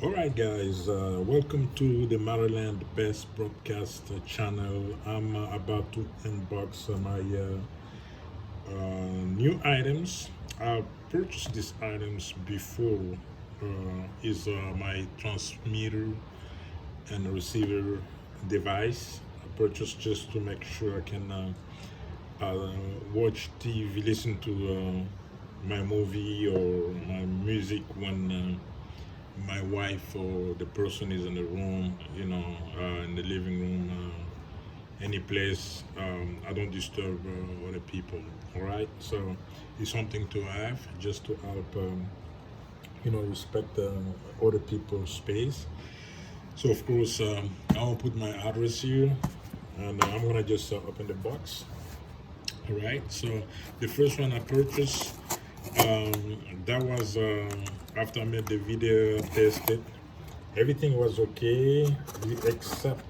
Alright guys, welcome to the Maryland Best Broadcast channel. I'm about to unbox my new items. I purchased these items before. Is my transmitter and receiver device. I purchased just to make sure I can watch TV, listen to my movie or my music when my wife or the person is in the room, in the living room, any place. I don't disturb other people. All right, so it's something to have just to help, respect other people's space. So of course, I'll put my address here, and I'm gonna just open the box. All right, so the first one I purchased, that was after I made the video, tested. Everything was okay, except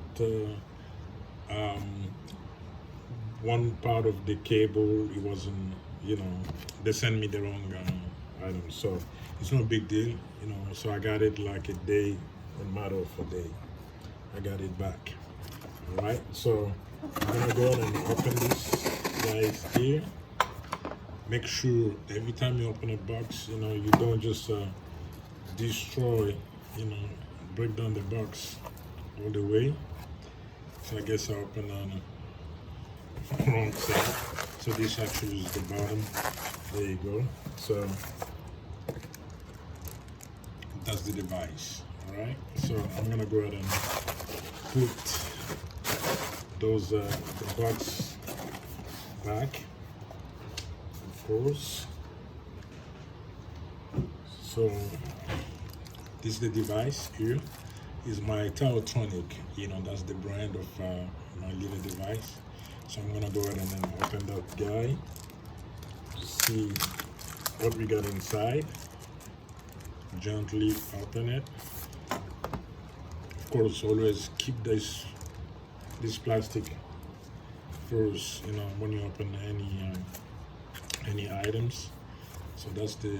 one part of the cable. It wasn't, they sent me the wrong item. So it's no big deal, So I got it like a day, a matter of a day. I got it back. All right, so I'm gonna go ahead and open this guys here. Make sure every time you open a box, you don't just destroy, break down the box all the way. So I guess I open on the wrong side. So this actually is the bottom. There you go. So that's the device. All right. So I'm gonna go ahead and put those the box back, of course. So this is the device here. Is my TaoTronics. That's the brand of my little device. So I'm gonna go ahead and then open that guy to see what we got inside. Gently open it. Of course, always keep this plastic first. When you open any items. So that's the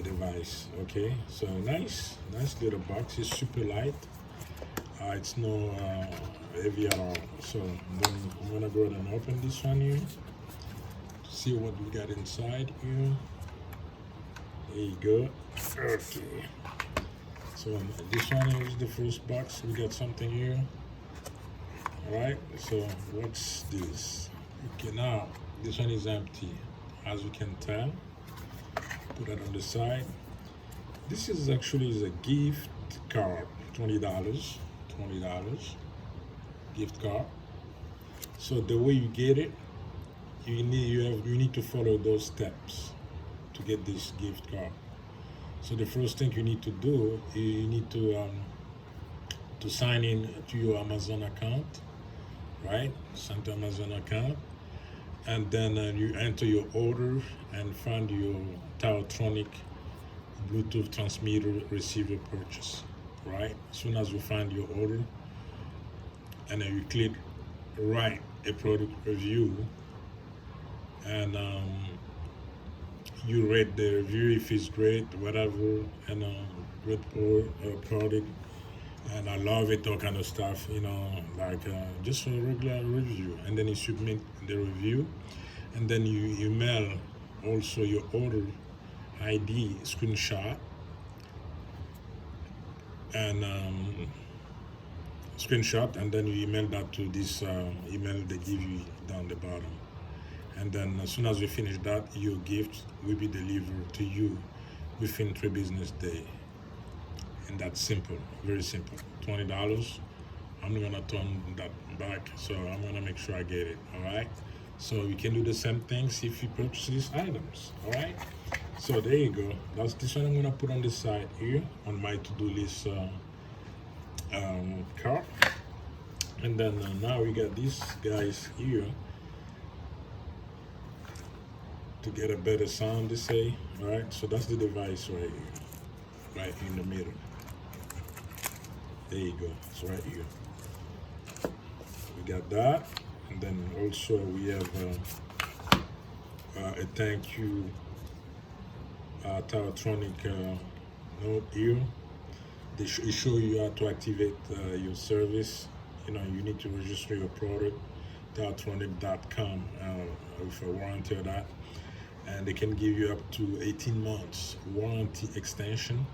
device. Okay, so nice little box. It's super light. It's no heavy at all. So then I'm gonna go ahead and open this one here to see what we got inside here. There you go. Okay, so this one is the first box. We got something here. All right, so what's this? Okay, now this one is empty, as you can tell. Put that on the side. This is actually a gift card, $20, gift card. So the way you get it, you need to follow those steps to get this gift card. So the first thing you need to do, you need to sign in to your Amazon account, right? Sign to Amazon account. And then you enter your order and find your TaoTronics Bluetooth transmitter receiver purchase, right? As soon as you find your order, and then you click write a product review, and you rate the review if it's great, whatever, and great product, and I love it, all kind of stuff, like just a regular review. And then you submit the review, and then you email also your order ID screenshot, and and then you email that to this email they give you down the bottom. And then as soon as you finish that, your gift will be delivered to you within 3 business days. And that's simple, very simple. $20. I'm gonna turn that back, so I'm gonna make sure I get it. All right. So you can do the same things if you purchase these items. All right. So there you go. That's this one I'm gonna put on the side here on my to-do list card. And then now we got these guys here to get a better sound. They say. All right. So that's the device right here, right in the middle. There you go, it's right here. We got that, and then also we have a thank you TaoTronics Note here. It show you how to activate your service. You need to register your product, TaoTronics.com, with a warranty of that. And they can give you up to 18 months warranty extension,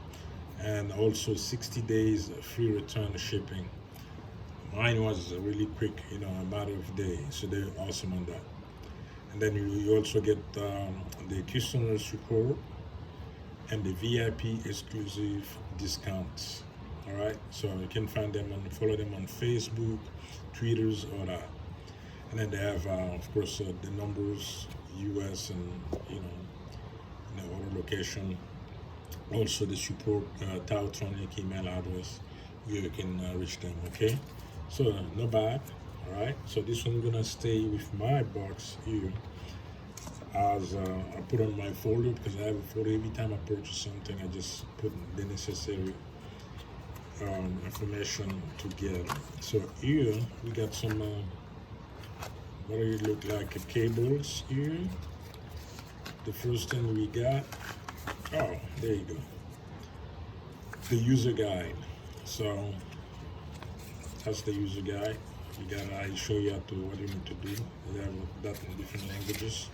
and also 60 days free return shipping. Mine was really quick, a matter of days, so they're awesome on that. And then you also get the customer support and the VIP exclusive discounts. All right, so you can find them and follow them on Facebook, Twitters, all that. And then they have, of course, the numbers, US and other location. Also the support TaoTronics email address where you can reach them. Okay, so not bad. All right, so this one gonna stay with my box here as I put on my folder, because I have a folder every time I purchase something. I just put the necessary information together. So here we got some what do it look like, cables here. The first thing we got, oh, there you go, the user guide. So that's the user guide. I show you how to what you need to do. They have that in different languages.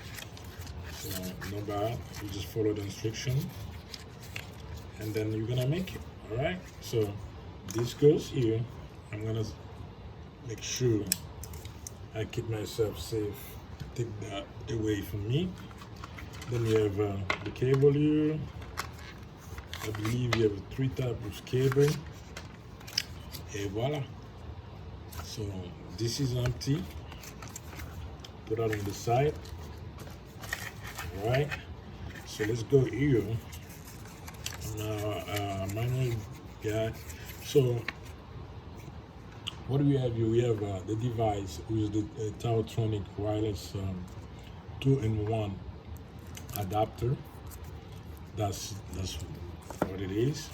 So no bad. You just follow the instruction, and then you're gonna make it. All right. So this goes here. I'm gonna make sure I keep myself safe. Take that away from me. Then you have the cable here. I believe you have 3 types of cable. Et voila. So this is empty. Put that on the side. All right. So let's go here. Now, manual guide. So what do we have here? We have the device, which is the TaoTronics wireless 2-in-1 adapter. That's what it is.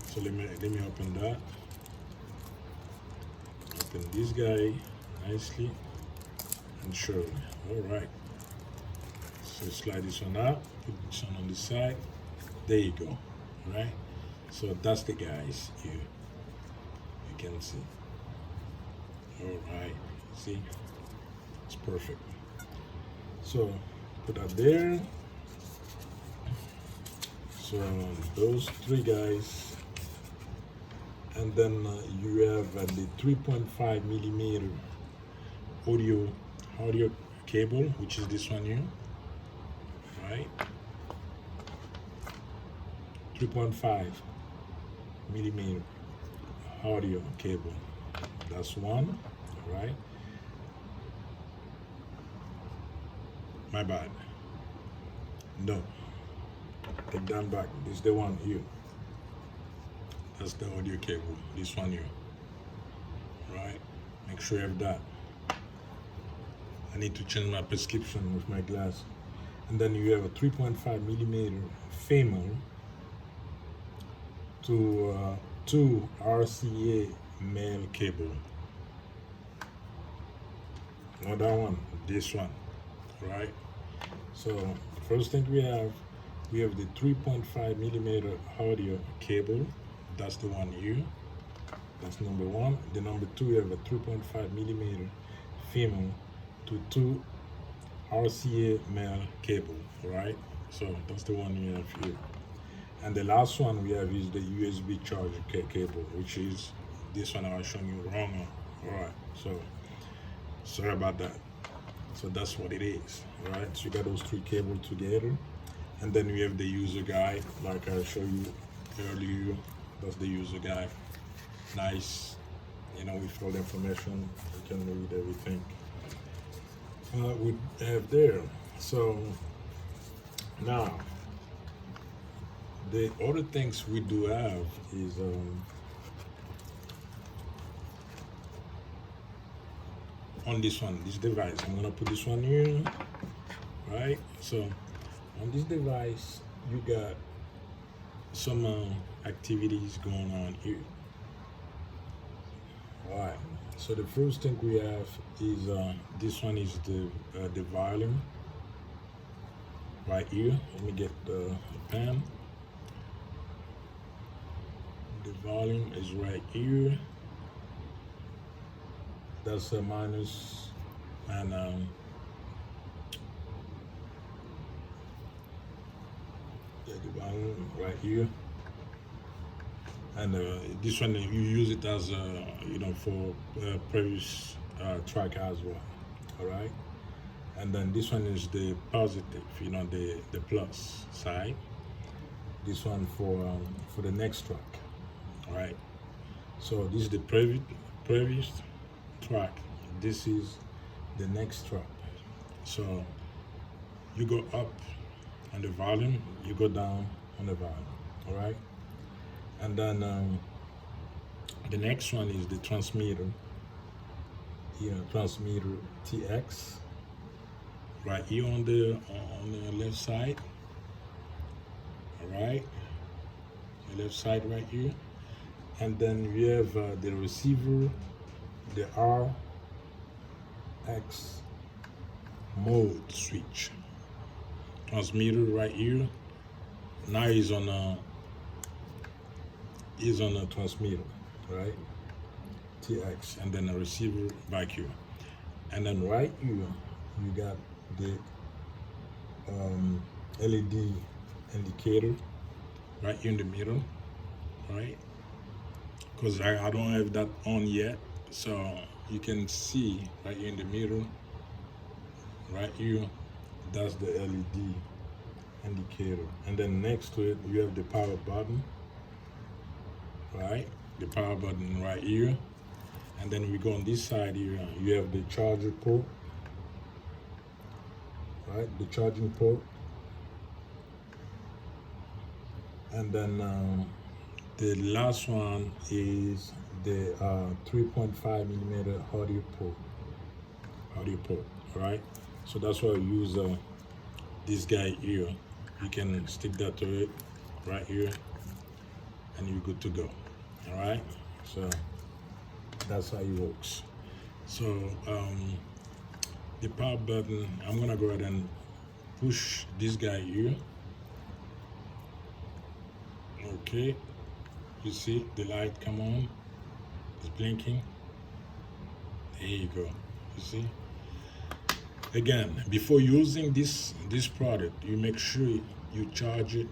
So let me open that. Open this guy nicely and surely. All right. So slide this one out. Put this one on the side. There you go. All right. So that's the guys here. You can see. All right. See, it's perfect. So put that there. So those 3 guys, and then you have the 3.5 millimeter audio cable, which is this one here, right? 3.5 millimeter audio cable. That's one, all right? My bad. No. Take that back. This is the one here. That's the audio cable. This one here. Right? Make sure you have that. I need to change my prescription with my glass. And then you have a 3.5 millimeter female to 2 RCA male cable. Not that one, this one. Right? So first thing we have the 3.5 millimeter audio cable. That's the one here. That's number 1. The number 2, we have a 3.5 millimeter female to 2 RCA male cable. Right? So that's the one we have here. And the last one we have is the USB charger cable, which is this one I was showing you wrong on. All right. So sorry about that. So that's what it is. All right. So you got those 3 cables together. And then we have the user guide, like I showed you earlier. That's the user guide. Nice, with all the information, you can read everything we have there. So now, the other things we do have is on this one, this device. I'm gonna put this one here, right? So on this device, you got some activities going on here. All right. So the first thing we have is this one is the volume right here. Let me get the pen. The volume is right here. That's a minus, and yeah, the volume right here. And this one you use it as for previous track as well. All right. And then this one is the positive, the plus side. This one for the next track. All right. So this is the previous track. This is the next track. So you go up on the volume, you go down on the volume. All right. And then the next one is the transmitter. Transmitter TX. Right here on the left side. All right. The left side right here. And then we have the receiver, the RX mode switch. Transmitter right here. Now he's on a transmitter, right? TX, and then a receiver back here. And then right here you got the LED indicator right here in the middle, right? Because I don't have that on yet, so you can see right here in the middle, right here, that's the LED indicator. And then next to it you have the power button, right? The power button right here. And then we go on this side here, you have the charger port, right? The charging port. And then the last one is the 3.5 millimeter audio port, right? So that's why I use this guy here. You can stick that to it right here, and you're good to go. All right, so that's how it works. So the power button, I'm gonna go ahead and push this guy here. Okay, you see the light come on, it's blinking. There you go. You see, again, before using this product, you make sure you charge it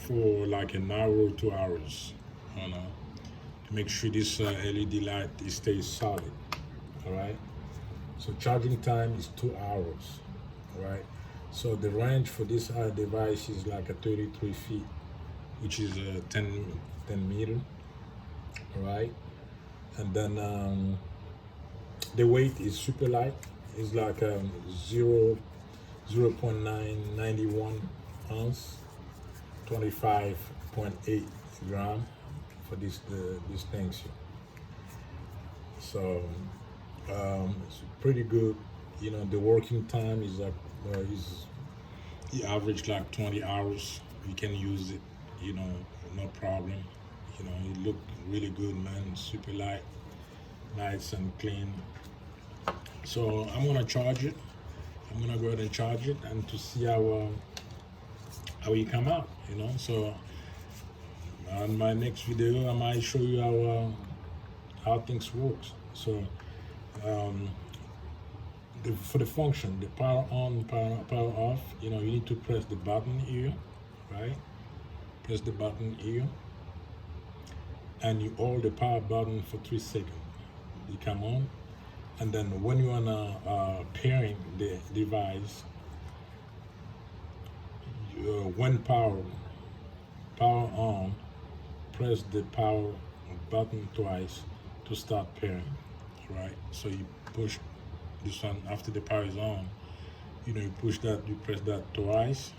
for like an hour or 2 hours, to make sure this LED light stays solid. All right, so charging time is 2 hours. All right, so the range for this device is like a 33 feet, which is 10 meter. All right, and then the weight is super light. It's like 0.991 ounce, 25.8 gram for these things here. So it's pretty good. The working time is like the average like 20 hours. You can use it, no problem. It look really good, man. Super light, nice and clean. So I'm gonna charge it. I'm gonna go ahead and charge it, and to see how you come out. So on my next video, I might show you how things works. So for the function, the power on, power off, you need to press the button here, right? Press the button here, and you hold the power button for 3 seconds. You come on, and then when you wanna pairing the device, when power on, press the power button twice to start pairing, right? So you push this one after the power is on. You push that, you press that twice,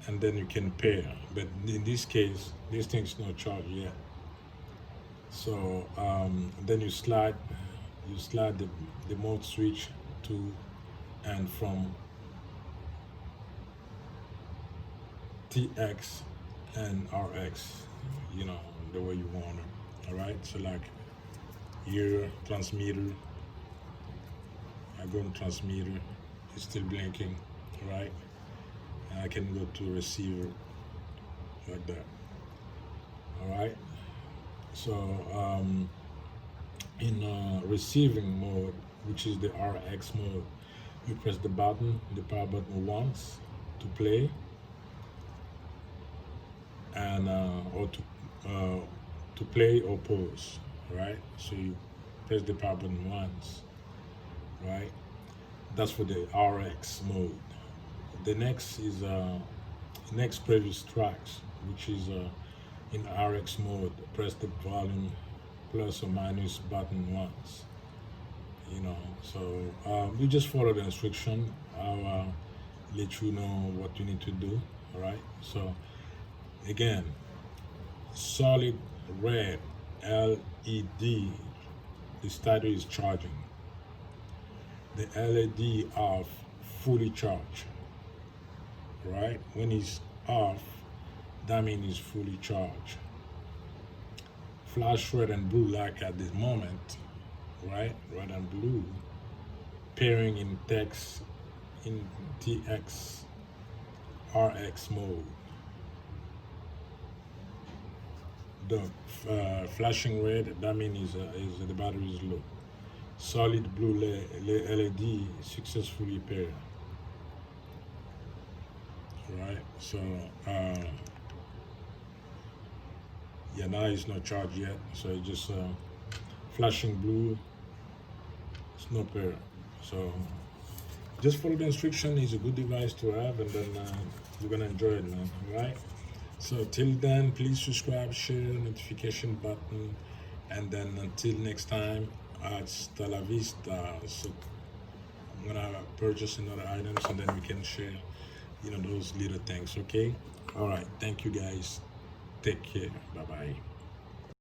and then you can pair. But in this case, this thing's not charged yet. So then you slide the mode switch to and from TX and RX, the way you want it. All right, so like here, transmitter, I go to transmitter, it's still blinking, right? And I can go to receiver like that. All right. So in receiving mode, which is the RX mode, you press the button, the power button once to play, and or to play or pause. Right. So you press the power button once. Right. That's for the RX mode. The next is next previous tracks, which is in RX mode. Press the volume plus or minus button once. So you just follow the instruction. I'll let you know what you need to do. All right. So again, solid red LED. The starter is charging. The LED off, fully charged. Right? When it's off, that means it's fully charged. Flash red and blue like at this moment, right? Red and blue pairing in text in TX RX mode. The flashing red, that means is the battery is low. Solid blue LED successfully paired. Right, so yeah, now it's not charged yet, so it's just flashing blue. It's no pair. So just follow the instruction. It's a good device to have, and then you're gonna enjoy it, man. All right. So till then, please subscribe, share, notification button, and then until next time, hasta la vista. So I'm gonna purchase another items, and then we can share, those little things. Okay. All right. Thank you, guys. Take care. Bye bye.